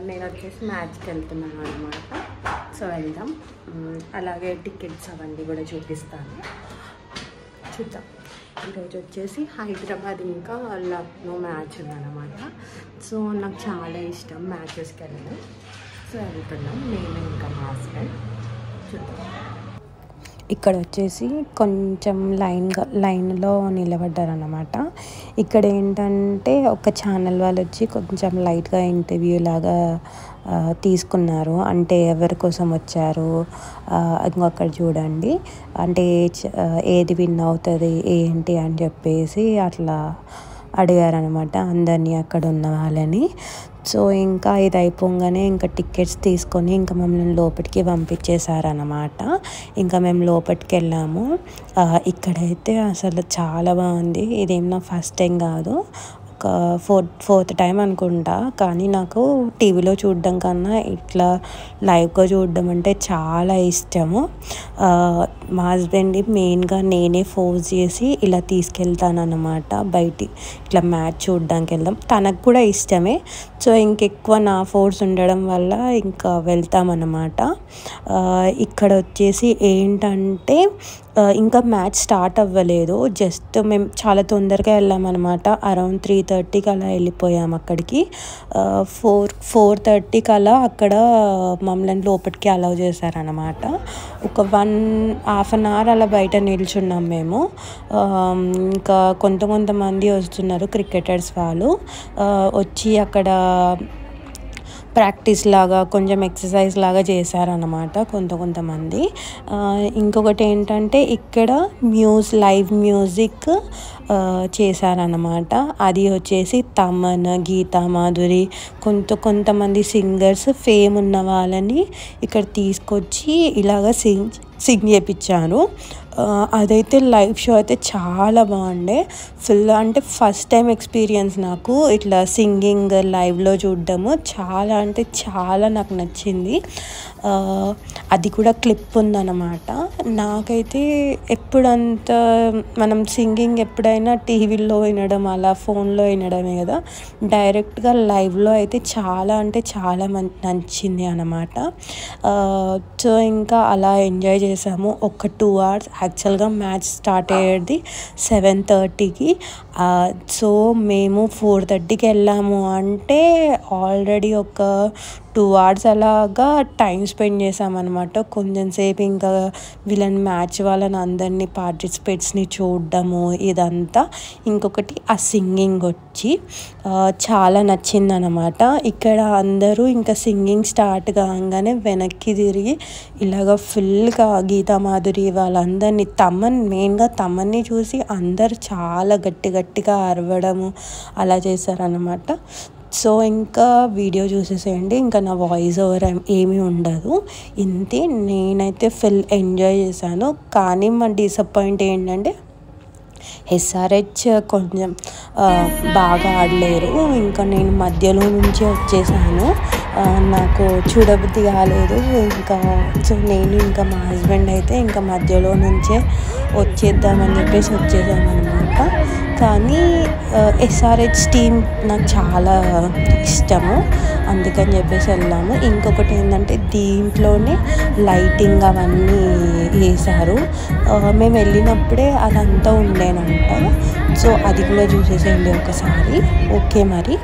నేను వచ్చేసి మ్యాచ్కి వెళ్తున్నాను అనమాట. సో వెళ్దాం, అలాగే టికెట్స్ అవన్నీ కూడా చూపిస్తాను, చూద్దాం. ఈరోజు వచ్చేసి హైదరాబాద్ ఇంకా లక్నో మ్యాచ్ ఉందన్నమాట. సో నాకు చాలా ఇష్టం మ్యాచెస్కి వెళ్ళడం. సో వెళ్తున్నాం నేను ఇంకా మా హస్బెండ్, చూద్దాం. ఇక్కడ వచ్చేసి కొంచెం లైన్లో నిలబడ్డారన్నమాట. ఇక్కడ ఏంటంటే ఒక ఛానల్ వాళ్ళు వచ్చి కొంచెం లైట్గా ఇంటర్వ్యూ లాగా తీసుకున్నారు. అంటే ఎవరి కోసం వచ్చారు, ఇంకొకటి చూడండి, అంటే ఏది విన్ అవుతుంది ఏంటి అని చెప్పేసి అట్లా అడిగారనమాట అందరినీ, అక్కడ ఉన్న వాళ్ళని. సో ఇంకా ఇది అయిపోగానే ఇంకా టికెట్స్ తీసుకొని ఇంకా మమ్మల్ని లోపలికి పంపించేశారనమాట. ఇంకా మేము లోపలికి వెళ్ళాము. ఇక్కడైతే అసలు చాలా బాగుంది. ఇదేం నా ఫస్ట్ టైం కాదు, ఒక ఫోర్త్ టైం అనుకుంటా. కానీ నాకు టీవీలో చూడడం కన్నా ఇట్లా లైవ్గా చూడడం అంటే చాలా ఇష్టము. మా హస్బెండ్ మెయిన్గా నేనే ఫోర్స్ చేసి ఇలా తీసుకెళ్తానన్నమాట బయటికి, ఇట్లా మ్యాచ్ చూడడానికి వెళ్దాం. తనకు కూడా ఇష్టమే. సో ఇంకెక్కువ నా ఫోర్స్ ఉండడం వల్ల ఇంకా వెళ్తామన్నమాట. ఇక్కడ వచ్చేసి ఏంటంటే ఇంకా మ్యాచ్ స్టార్ట్ అవ్వలేదు, జస్ట్ మేము చాలా తొందరగా వెళ్ళామన్నమాట. అరౌండ్ 3:30కి అలా వెళ్ళిపోయాము అక్కడికి. 4:30కి అలా అక్కడ మమ్మల్ని లోపలికి అలౌ చేశారనమాట. ఒక 1.5 hour అలా బయట నిల్చున్నాం మేము. ఇంకా కొంతమంది వస్తున్నారు క్రికెటర్స్ వాళ్ళు, వచ్చి అక్కడ ప్రాక్టీస్ లాగా కొంచెం ఎక్సర్సైజ్ లాగా చేశారన్నమాట కొంతమంది. ఇంకొకటి ఏంటంటే ఇక్కడ లైవ్ మ్యూజిక్ చేశారన్నమాట. అది వచ్చేసి తమన్, గీతా మాధురి, కొంతమంది సింగర్స్ ఫేమ్ ఉన్న వాళ్ళని ఇక్కడ తీసుకొచ్చి ఇలాగ సింగ్ చేయించారు. అదైతే లైవ్ షో అయితే చాలా బాగుండే. అంటే ఫస్ట్ టైం ఎక్స్పీరియన్స్ నాకు ఇట్లా సింగింగ్ లైవ్లో చూడడము. చాలా అంటే చాలా నాకు నచ్చింది. అది కూడా క్లిప్ ఉందన్నమాట. నాకైతే ఎప్పుడంత మనం సింగింగ్ ఎప్పుడైనా టీవీలో వినడం అలా ఫోన్లో వినడమే కదా, డైరెక్ట్గా లైవ్లో అయితే చాలా అంటే చాలా నచ్చింది అన్నమాట. సో ఇంకా అలా ఎంజాయ్ చేసాము ఒక 2 hours. యాక్చువల్గా మ్యాచ్ స్టార్ట్ అయ్యేది 7:30కి. సో మేము 4:30కి వెళ్ళాము అంటే ఆల్రెడీ ఒక 2 hours అలాగా టైం స్పెండ్ చేసామన్నమాట. కొంచెం సేపు ఇంకా మ్యాచ్ వాళ్ళని అందరినీ పార్టిసిపేట్స్ని చూడడము ఇదంతా. ఇంకొకటి ఆ సింగింగ్ వచ్చి చాలా నచ్చిందనమాట. ఇక్కడ అందరూ ఇంకా సింగింగ్ స్టార్ట్ కాగానే వెనక్కి తిరిగి ఇలాగ ఫుల్గా గీతా మాధురి వాళ్ళందరినీ, మెయిన్గా తమన్ని చూసి అందరు చాలా గట్టిగా అరవడము అలా చేశారనమాట. సో ఇంకా వీడియో చూసేసేయండి, ఇంకా నా వాయిస్ ఓవర్ ఏమీ ఉండదు. ఇంతే. నేనైతే ఫుల్ ఎంజాయ్ చేశాను. కానీ మా డిసప్పాయింట్ ఏంటంటే SRH కొంచెం బాగా ఆడలేరు. ఇంకా నేను మధ్యలో నుంచి వచ్చేసాను, నాకు చూడబుద్ధి కాలేదు. సో నేను ఇంకా మా హస్బెండ్ అయితే ఇంకా మధ్యలో నుంచే వచ్చేద్దామని చెప్పేసి వచ్చేసామన్నమాట. కానీ SRH టీం నాకు చాలా ఇష్టము, అందుకని చెప్పేసి వెళ్ళాము. ఇంకొకటి ఏంటంటే దీంట్లోనే లైటింగ్ అవన్నీ వేశారు. మేము వెళ్ళినప్పుడే అదంతా ఉండేనంట. సో అది కూడా చూసేసేయండి ఒకసారి. ఓకే మరి.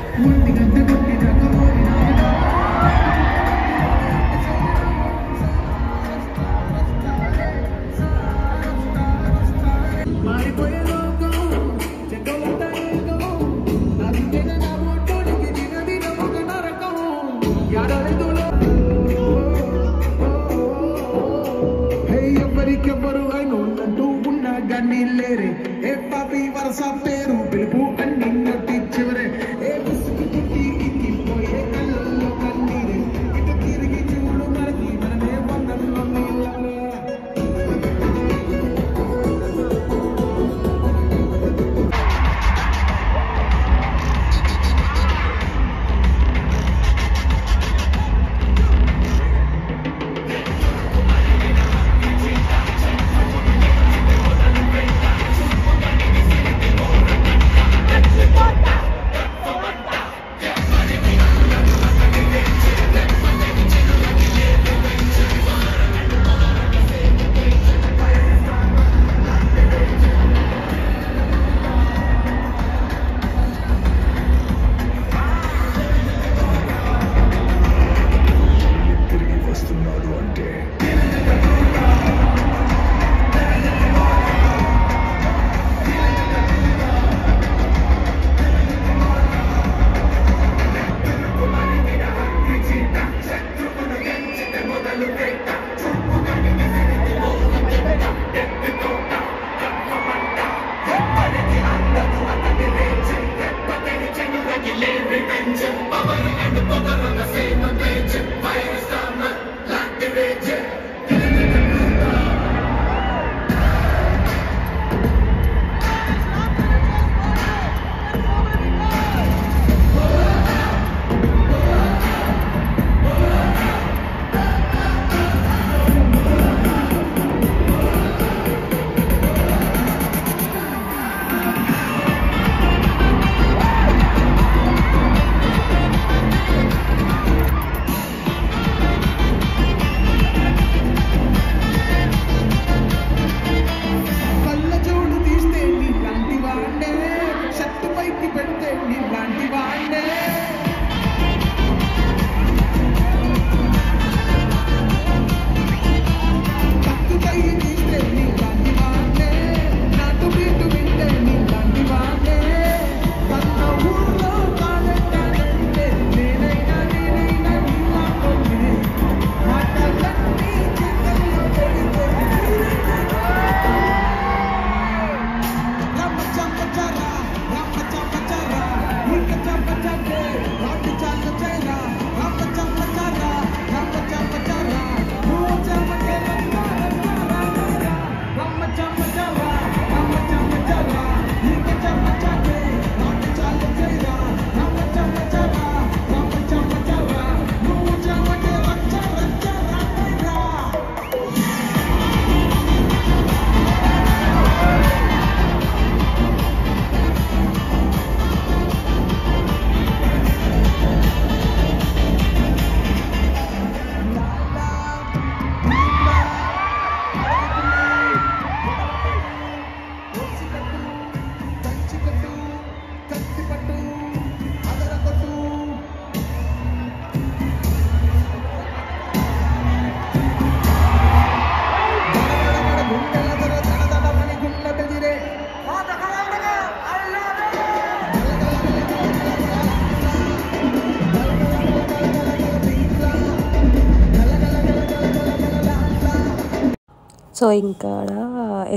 సో ఇంకా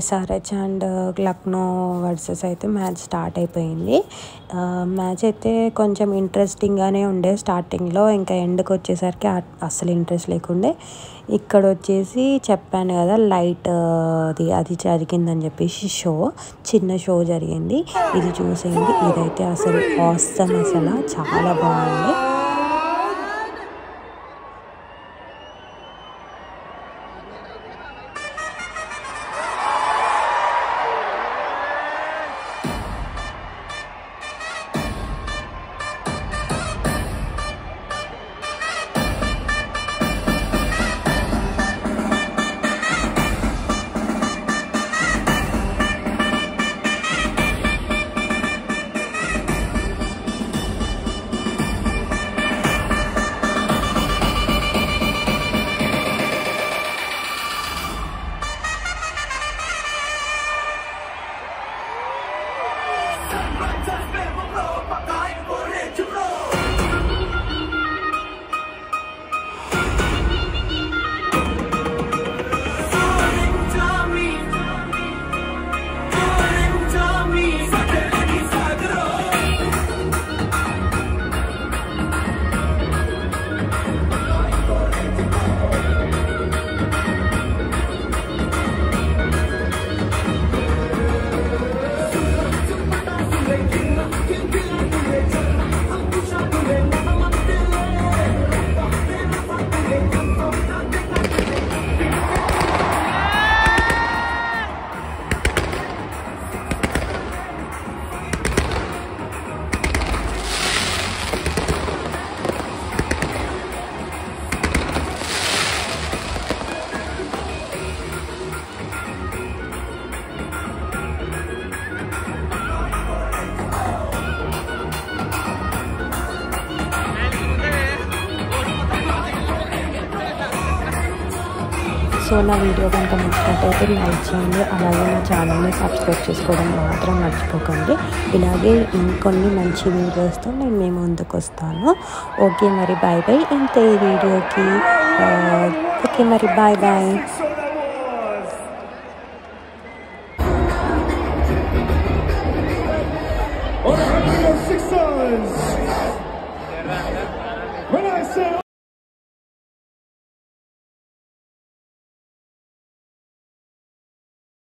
SRH అండ్ లక్నో వర్సెస్ అయితే మ్యాచ్ స్టార్ట్ అయిపోయింది. మ్యాచ్ అయితే కొంచెం ఇంట్రెస్టింగ్గానే ఉండే స్టార్టింగ్లో, ఇంకా ఎండ్కి వచ్చేసరికి అస్సలు ఇంట్రెస్ట్ లేకుండే. ఇక్కడ వచ్చేసి చెప్పాను కదా లైట్ అది జరిగిందని చెప్పేసి చిన్న షో జరిగింది. ఇది చూసేయండి, ఇదైతే అసలు ఆసమ్, అసలు చాలా బాగుంది. సో నా వీడియో కనుక నచ్చినట్టయితే లైక్ చేయండి, అలాగే నా ఛానల్ని సబ్స్క్రైబ్ చేసుకోవడం మాత్రం మర్చిపోకండి. ఇలాగే ఇంకొన్ని మంచి వీడియోస్తో నేను మీ ముందుకు వస్తాను. ఓకే మరి బాయ్ బాయ్. ఇంతే ఈ వీడియోకి. ఓకే మరి బాయ్ బాయ్. On 106 tons.